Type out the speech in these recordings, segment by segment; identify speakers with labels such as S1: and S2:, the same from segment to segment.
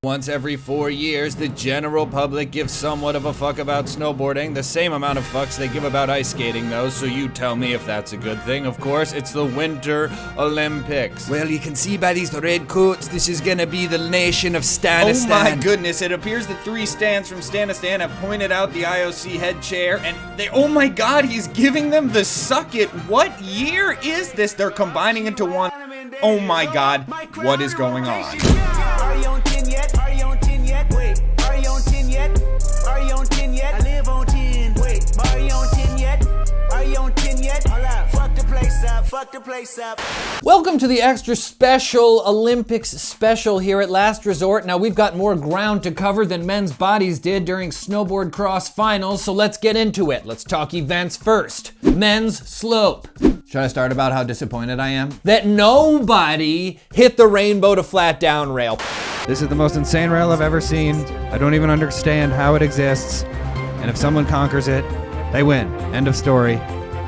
S1: Once every 4 years, the general public gives somewhat of a fuck about snowboarding. The same amount of fucks they give about ice skating, though, so you tell me if that's a good thing. Of course, it's the Winter Olympics. Well, you can see by these red coats, this is gonna be the nation of Stanistan. Oh my goodness, it appears that 3 stands from Stanistan have pointed out the IOC head chair, and oh my god, he's giving them the suck it. What year is this? They're combining into one. Oh my god, what is going on?
S2: Are you on 10 yet? Are you on 10 yet? Wait, are you on 10 yet? Are you on 10 yet? I live on 10. Wait, are you on 10 yet? Are you on 10 yet? Hold up. Fuck the place up. Fuck the place up.
S3: Welcome to the extra special Olympics special here at Last Resort. Now we've got more ground to cover than men's bodies did during snowboard cross finals, so let's get into it. Let's talk events first. Men's slope. Should I start about how disappointed I am? That nobody hit the rainbow to flat down rail.
S4: This is the most insane rail I've ever seen. I don't even understand how it exists. And if someone conquers it, they win. End of story.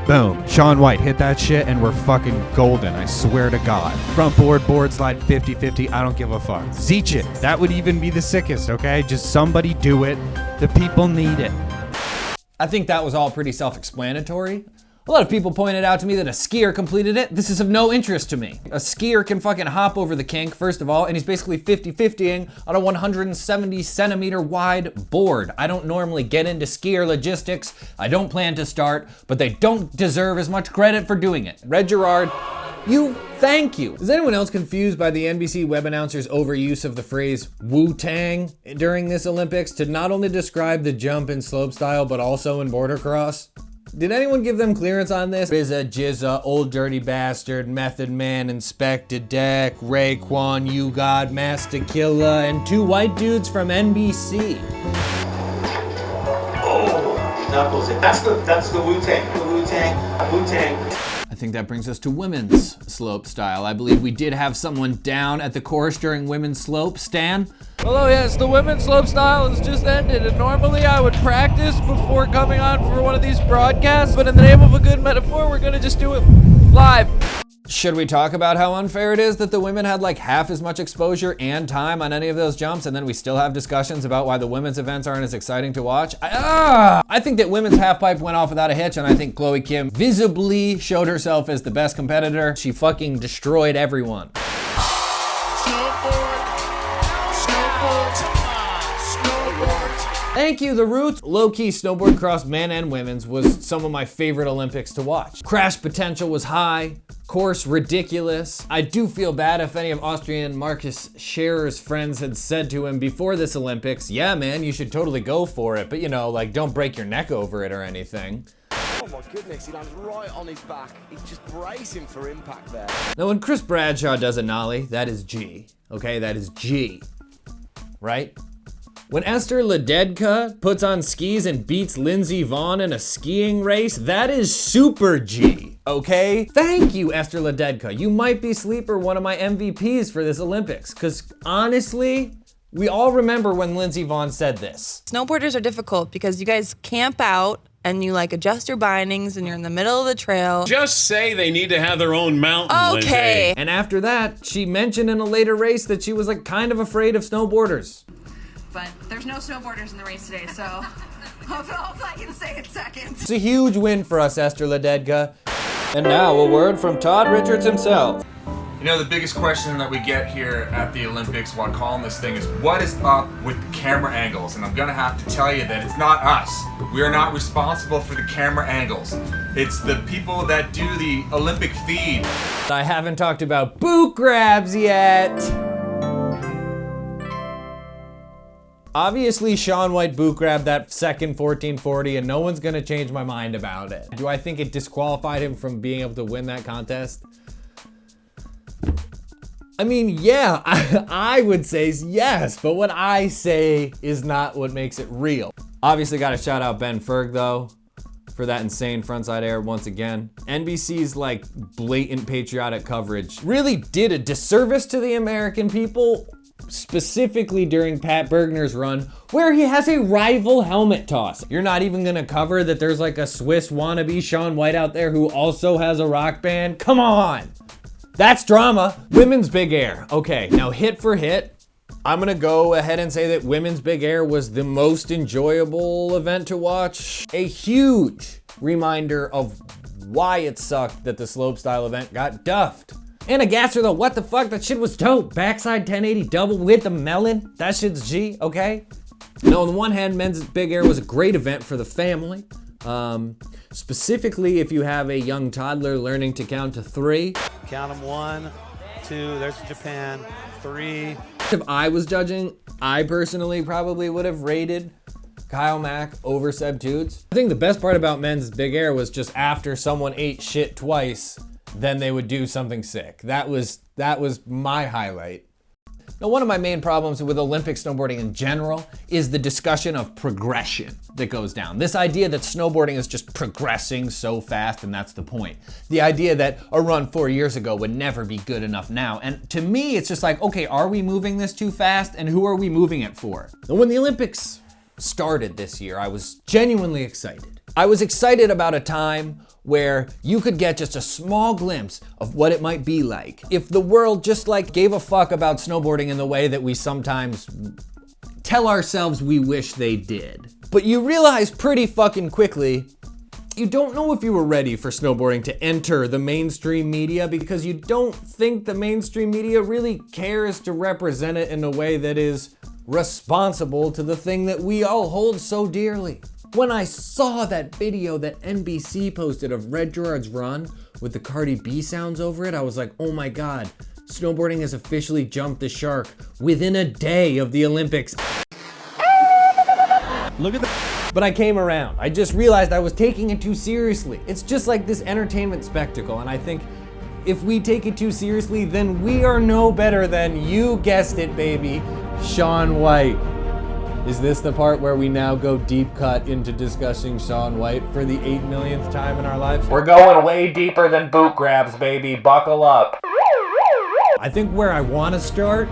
S4: Boom. Shaun White hit that shit and we're fucking golden, I swear to God. Front board slide 50-50, I don't give a fuck. Zeech it. That would even be the sickest, okay? Just somebody do it. The people need it.
S3: I think that was all pretty self-explanatory. A lot of people pointed out to me that a skier completed it. This is of no interest to me. A skier can fucking hop over the kink, first of all, and he's basically 50-50ing on a 170 centimeter wide board. I don't normally get into skier logistics. I don't plan to start, but they don't deserve as much credit for doing it. Red Gerard, thank you. Is anyone else confused by the NBC web announcer's overuse of the phrase Wu-Tang during this Olympics to not only describe the jump in slopestyle, but also in border cross? Did anyone give them clearance on this? RZA, Jizza, Old Dirty Bastard, Method Man, Inspector Deck, Raekwon, Youhadme, Master Killa, and 2 white dudes from NBC.
S5: Oh, knuckles it. That's the Wu-Tang. The Wu-Tang.
S3: I think that brings us to women's slope style. I believe we did have someone down at the course during women's slope. Stan?
S6: Hello, yes, the women's slope style has just ended, and normally I would practice before coming on for one of these broadcasts, but in the name of a good metaphor, we're gonna just do it live.
S3: Should we talk about how unfair it is that the women had like half as much exposure and time on any of those jumps, and then we still have discussions about why the women's events aren't as exciting to watch? I think that women's halfpipe went off without a hitch, and I think Chloe Kim visibly showed herself as the best competitor. She fucking destroyed everyone. Thank you, The Roots. Low-key snowboard cross men and women's was some of my favorite Olympics to watch. Crash potential was high, course ridiculous. I do feel bad if any of Austrian Marcus Scherer's friends had said to him before this Olympics, yeah man, you should totally go for it, but you know, like don't break your neck over it or anything.
S7: Oh my goodness, he lands right on his back. He's just bracing for impact there.
S3: Now when Chris Bradshaw does a nollie, that is G, okay? That is G, right? When Esther Lededka puts on skis and beats Lindsey Vonn in a skiing race, that is super G, okay? Thank you, Esther Lededka. You might be sleeper one of my MVPs for this Olympics, because honestly, we all remember when Lindsey Vonn said this.
S8: Snowboarders are difficult because you guys camp out and you like adjust your bindings and you're in the middle of the trail.
S9: Just say they need to have their own mountain.
S8: Okay.
S9: Lindsay.
S3: And after that, she mentioned in a later race that she was like kind of afraid of snowboarders.
S10: But there's no snowboarders in the race today, so hopefully I can say it second.
S3: It's a huge win for us, Esther Lededka. And now a word from Todd Richards himself.
S11: You know, the biggest question that we get here at the Olympics while calling this thing is what is up with the camera angles? And I'm gonna have to tell you that it's not us. We are not responsible for the camera angles. It's the people that do the Olympic feed.
S3: I haven't talked about boot grabs yet. Obviously, Shaun White boot grabbed that second 1440 and no one's gonna change my mind about it. Do I think it disqualified him from being able to win that contest? I mean, yeah, I would say yes, but what I say is not what makes it real. Obviously gotta shout out Ben Ferg though, for that insane frontside air once again. NBC's like blatant patriotic coverage really did a disservice to the American people, specifically during Pat Bergner's run, where he has a rival helmet toss. You're not even gonna cover that there's like a Swiss wannabe Shaun White out there who also has a rock band? Come on! That's drama. Women's big air. Okay, now hit for hit, I'm gonna go ahead and say that women's big air was the most enjoyable event to watch. A huge reminder of why it sucked that the slopestyle event got duffed. And a gasser though, what the fuck? That shit was dope. Backside 1080 double with the melon. That shit's G, okay? Now, on the one hand, men's big air was a great event for the family. Specifically, if you have a young toddler learning to count to 3.
S12: Count them 1, 2, there's Japan, 3.
S3: If I was judging, I personally probably would have rated Kyle Mack over Seb Toots. I think the best part about men's big air was just after someone ate shit twice, then they would do something sick. That was my highlight. Now, one of my main problems with Olympic snowboarding in general is the discussion of progression that goes down. This idea that snowboarding is just progressing so fast, and that's the point. The idea that a run 4 years ago would never be good enough now. And to me, it's just like, okay, are we moving this too fast? And who are we moving it for? And when the Olympics started this year, I was genuinely excited. I was excited about a time where you could get just a small glimpse of what it might be like if the world just like gave a fuck about snowboarding in the way that we sometimes tell ourselves we wish they did. But you realize pretty fucking quickly, you don't know if you were ready for snowboarding to enter the mainstream media because you don't think the mainstream media really cares to represent it in a way that is responsible to the thing that we all hold so dearly. When I saw that video that NBC posted of Red Gerard's run with the Cardi B sounds over it, I was like, oh my God, snowboarding has officially jumped the shark within a day of the Olympics. Look at that. But I came around. I just realized I was taking it too seriously. It's just like this entertainment spectacle, and I think if we take it too seriously, then we are no better than, you guessed it, baby, Shaun White. Is this the part where we now go deep cut into discussing Shaun White for the 8 millionth time in our lives? We're going way deeper than boot grabs, baby. Buckle up. I think where I want to start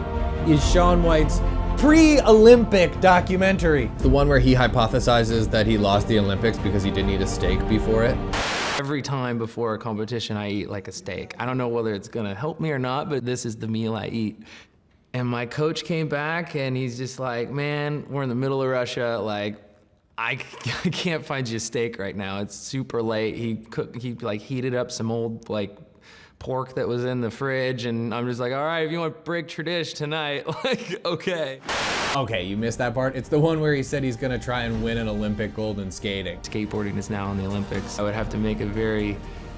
S3: is Shaun White's pre-Olympic documentary. The one where he hypothesizes that he lost the Olympics because he didn't eat a steak before it.
S13: Every time before a competition, I eat like a steak. I don't know whether it's gonna help me or not, but this is the meal I eat. And my coach came back and he's just like, man, we're in the middle of Russia. Like, I can't find you a steak right now. It's super late. He like heated up some old like pork that was in the fridge. And I'm just like, all right, if you want to break tradition tonight, like, okay.
S3: Okay, you missed that part. It's the one where he said he's gonna try and win an Olympic gold in skating.
S13: Skateboarding is now in the Olympics. I would have to make a very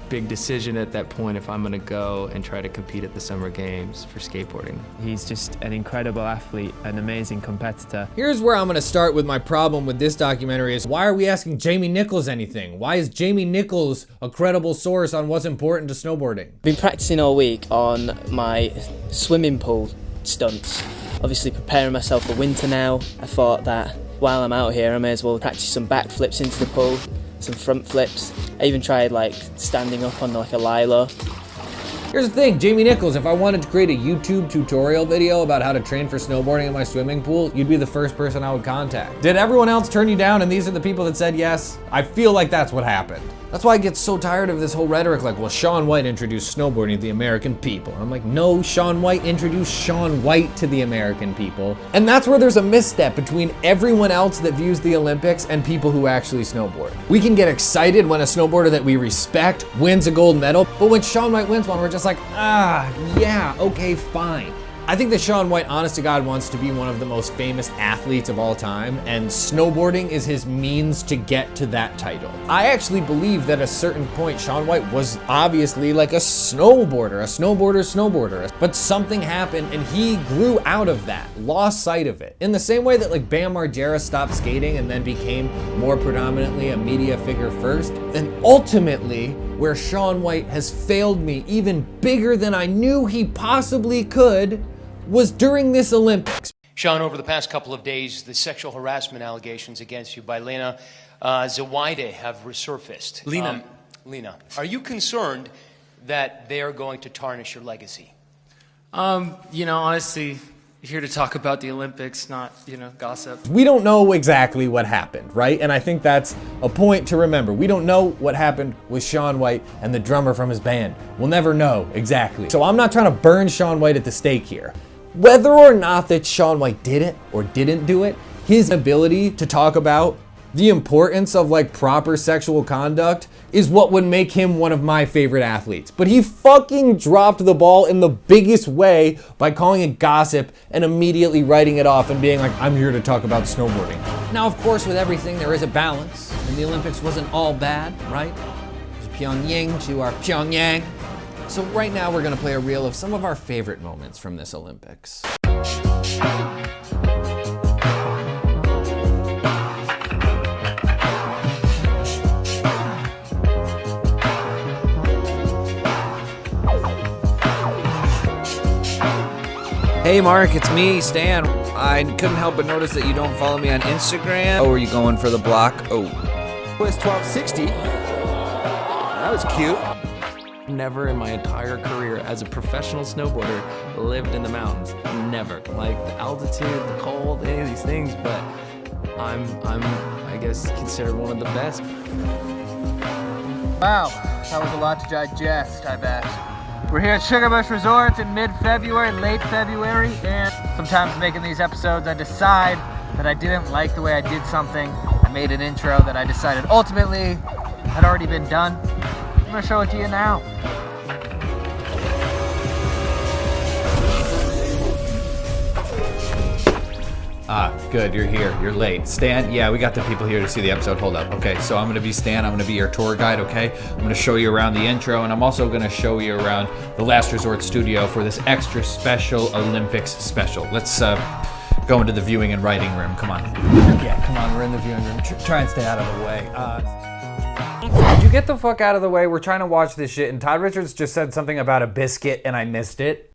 S13: big decision at that point if I'm gonna go and try to compete at the Summer Games for skateboarding.
S14: He's just an incredible athlete, an amazing competitor.
S3: Here's where I'm gonna start with my problem with this documentary is, why are we asking Jamie Nichols anything? Why is Jamie Nichols a credible source on what's important to snowboarding?
S15: Been practicing all week on my swimming pool stunts. Obviously preparing myself for winter now. I thought that while I'm out here I may as well practice some backflips into the pool, some front flips. I even tried like standing up on like a lilo.
S3: Here's the thing, Jamie Nichols, if I wanted to create a YouTube tutorial video about how to train for snowboarding in my swimming pool, you'd be the first person I would contact. Did everyone else turn you down and these are the people that said yes? I feel like that's what happened. That's why I get so tired of this whole rhetoric like, well, Shaun White introduced snowboarding to the American people. I'm like, no, Shaun White introduced Shaun White to the American people. And that's where there's a misstep between everyone else that views the Olympics and people who actually snowboard. We can get excited when a snowboarder that we respect wins a gold medal, but when Shaun White wins one, we're just like, yeah, okay, fine. I think that Shaun White, honest to God, wants to be one of the most famous athletes of all time, and snowboarding is his means to get to that title. I actually believe that at a certain point, Shaun White was obviously like a snowboarder, but something happened and he grew out of that, lost sight of it. In the same way that like Bam Margera stopped skating and then became more predominantly a media figure first, then ultimately, where Shaun White has failed me even bigger than I knew he possibly could, was during this Olympics.
S16: Shaun, over the past couple of days, the sexual harassment allegations against you by Lena Youhadme have resurfaced. Lena, are you concerned that they are going to tarnish your legacy?
S17: You know, honestly, here to talk about the Olympics, not, gossip.
S3: We don't know exactly what happened, right? And I think that's a point to remember. We don't know what happened with Shaun White and the drummer from his band. We'll never know exactly. So I'm not trying to burn Shaun White at the stake here. Whether or not that Shaun White did it or didn't do it, his ability to talk about the importance of like proper sexual conduct is what would make him one of my favorite athletes. But he fucking dropped the ball in the biggest way by calling it gossip and immediately writing it off and being like, I'm here to talk about snowboarding. Now, of course, with everything, there is a balance, and the Olympics wasn't all bad, right? There's Pyongyang to our Pyongyang. So right now we're gonna play a reel of some of our favorite moments from this Olympics.
S1: Hey Mark, it's me, Stan. I couldn't help but notice that you don't follow me on Instagram. Oh, are you going for the block? Oh.
S7: Was 1260. That was cute.
S13: Never in my entire career as a professional snowboarder lived in the mountains. Never. Like the altitude, the cold, any of these things, but I'm I guess considered one of the best.
S6: Wow, that was a lot to digest, I bet. We're here at Sugarbush Resorts in mid-February, late February, and sometimes making these episodes I decide that I didn't like the way I did something. I made an intro that I decided ultimately had already been done. I'm gonna show it to you now.
S3: Good, you're here, you're late. Stan, yeah, we got the people here to see the episode. Hold up. Okay, so I'm gonna be Stan, I'm gonna be your tour guide, okay? I'm gonna show you around the intro, and I'm also gonna show you around the Last Resort studio for this extra special Olympics special. Let's go into the viewing and writing room, come on.
S6: Yeah, come on, we're in the viewing room. Try and stay out of the way. Could you get the fuck out of the way? We're trying to watch this shit, and Todd Richards just said something about a biscuit, and I missed it.